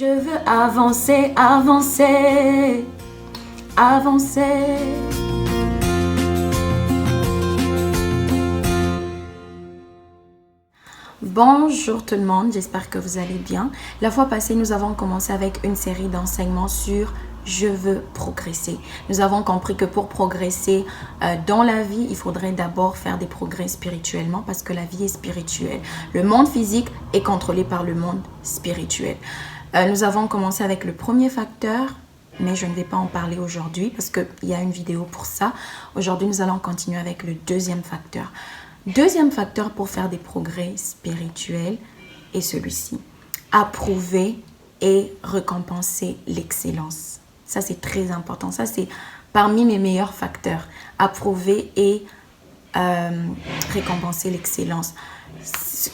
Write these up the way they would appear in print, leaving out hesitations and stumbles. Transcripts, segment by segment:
Je veux avancer, avancer, avancer. Bonjour tout le monde, j'espère que vous allez bien. La fois passée, nous avons commencé avec une série d'enseignements sur « Je veux progresser ». Nous avons compris que pour progresser dans la vie, il faudrait d'abord faire des progrès spirituellement parce que la vie est spirituelle. Le monde physique est contrôlé par le monde spirituel. Nous avons commencé avec le premier facteur, mais je ne vais pas en parler aujourd'hui parce qu'il y a une vidéo pour ça. Aujourd'hui, nous allons continuer avec le deuxième facteur. Deuxième facteur pour faire des progrès spirituels est celui-ci. Approuver et récompenser l'excellence. Ça, c'est très important. Ça, c'est parmi mes meilleurs facteurs. Approuver et récompenser l'excellence.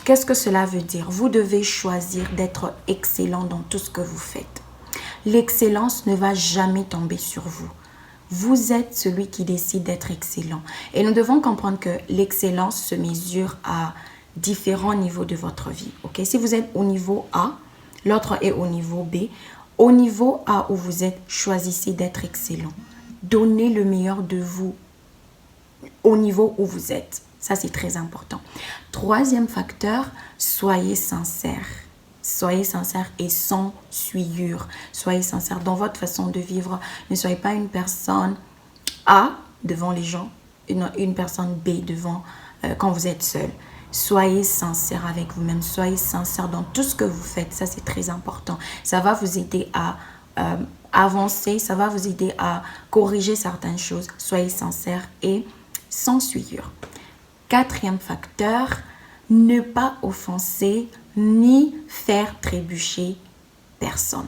Qu'est-ce que cela veut dire? Vous devez choisir d'être excellent dans tout ce que vous faites. L'excellence ne va jamais tomber sur vous. Vous êtes celui qui décide d'être excellent. Et nous devons comprendre que l'excellence se mesure à différents niveaux de votre vie. Okay? Si vous êtes au niveau A, l'autre est au niveau B. Au niveau A où vous êtes, choisissez d'être excellent. Donnez le meilleur de vous au niveau où vous êtes. Ça, c'est très important. Troisième facteur, soyez sincère. Soyez sincère et sans souillure. Soyez sincère dans votre façon de vivre. Ne soyez pas une personne A devant les gens, une personne B devant quand vous êtes seul. Soyez sincère avec vous-même. Soyez sincère dans tout ce que vous faites. Ça, c'est très important. Ça va vous aider à avancer. Ça va vous aider à corriger certaines choses. Soyez sincère et sans souillure. Quatrième facteur, ne pas offenser ni faire trébucher personne.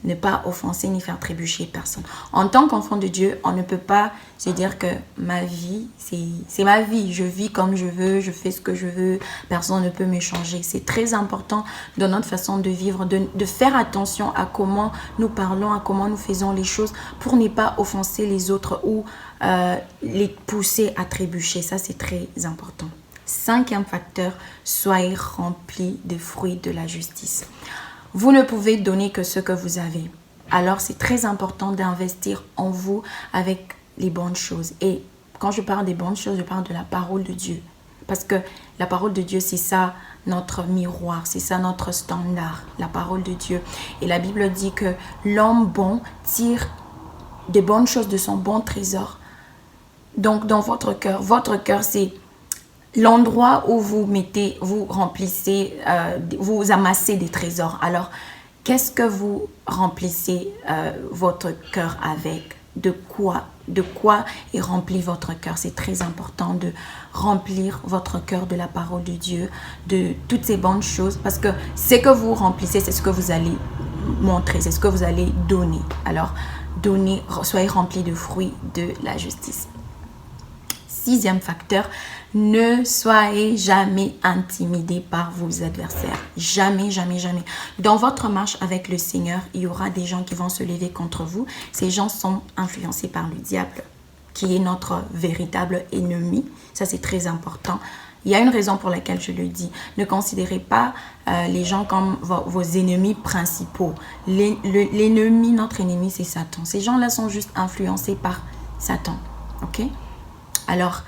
Ne pas offenser ni faire trébucher personne. En tant qu'enfant de Dieu, on ne peut pas se dire que ma vie, c'est ma vie. Je vis comme je veux, je fais ce que je veux. Personne ne peut me changer. C'est très important dans notre façon de vivre, de faire attention à comment nous parlons, à comment nous faisons les choses pour ne pas offenser les autres ou les pousser à trébucher. Ça, c'est très important. Cinquième facteur, soyez remplis de fruits de la justice. Vous ne pouvez donner que ce que vous avez. Alors, c'est très important d'investir en vous avec les bonnes choses. Et quand je parle des bonnes choses, je parle de la parole de Dieu. Parce que la parole de Dieu, c'est ça notre miroir, c'est ça notre standard, la parole de Dieu. Et la Bible dit que l'homme bon tire des bonnes choses de son bon trésor. Donc, dans votre cœur, c'est l'endroit où vous mettez, vous remplissez, vous amassez des trésors. Alors, qu'est-ce que vous remplissez votre cœur avec? De quoi est rempli votre cœur? C'est très important de remplir votre cœur de la parole de Dieu, de toutes ces bonnes choses. Parce que ce que vous remplissez, c'est ce que vous allez montrer, c'est ce que vous allez donner. Alors, soyez remplis de fruits de la justice. Sixième facteur, ne soyez jamais intimidés par vos adversaires. Jamais, jamais, jamais. Dans votre marche avec le Seigneur, il y aura des gens qui vont se lever contre vous. Ces gens sont influencés par le diable, qui est notre véritable ennemi. Ça, c'est très important. Il y a une raison pour laquelle je le dis. Ne considérez pas les gens comme vos ennemis principaux. L'ennemi, notre ennemi, c'est Satan. Ces gens-là sont juste influencés par Satan. OK? Alors,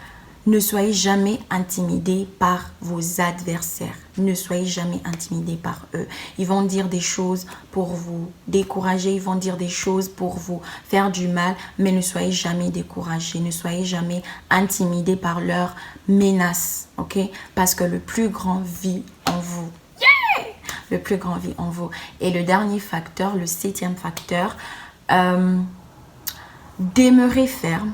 ne soyez jamais intimidés par vos adversaires. Ne soyez jamais intimidés par eux. Ils vont dire des choses pour vous décourager. Ils vont dire des choses pour vous faire du mal. Mais ne soyez jamais découragés. Ne soyez jamais intimidés par leurs menaces. OK? Parce que le plus grand vit en vous. Yeah! Le plus grand vit en vous. Et le dernier facteur, le septième facteur, demeurez ferme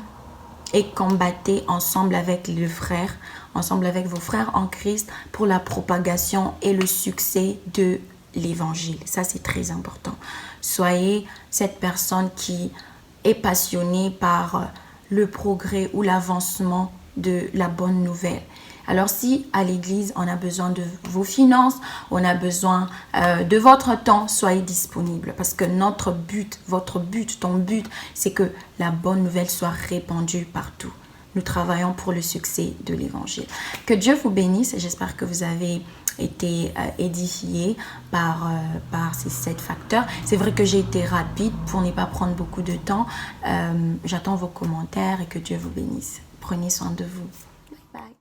et combattez ensemble avec les frères, ensemble avec vos frères en Christ pour la propagation et le succès de l'évangile. Ça, c'est très important. Soyez cette personne qui est passionnée par le progrès ou l'avancement de la bonne nouvelle. Alors, si à l'église, on a besoin de vos finances, on a besoin de votre temps, soyez disponibles. Parce que notre but, votre but, ton but, c'est que la bonne nouvelle soit répandue partout. Nous travaillons pour le succès de l'évangile. Que Dieu vous bénisse. J'espère que vous avez été édifié par ces 7 facteurs. C'est vrai que j'ai été rapide pour ne pas prendre beaucoup de temps. J'attends vos commentaires et que Dieu vous bénisse. Prenez soin de vous. Bye bye.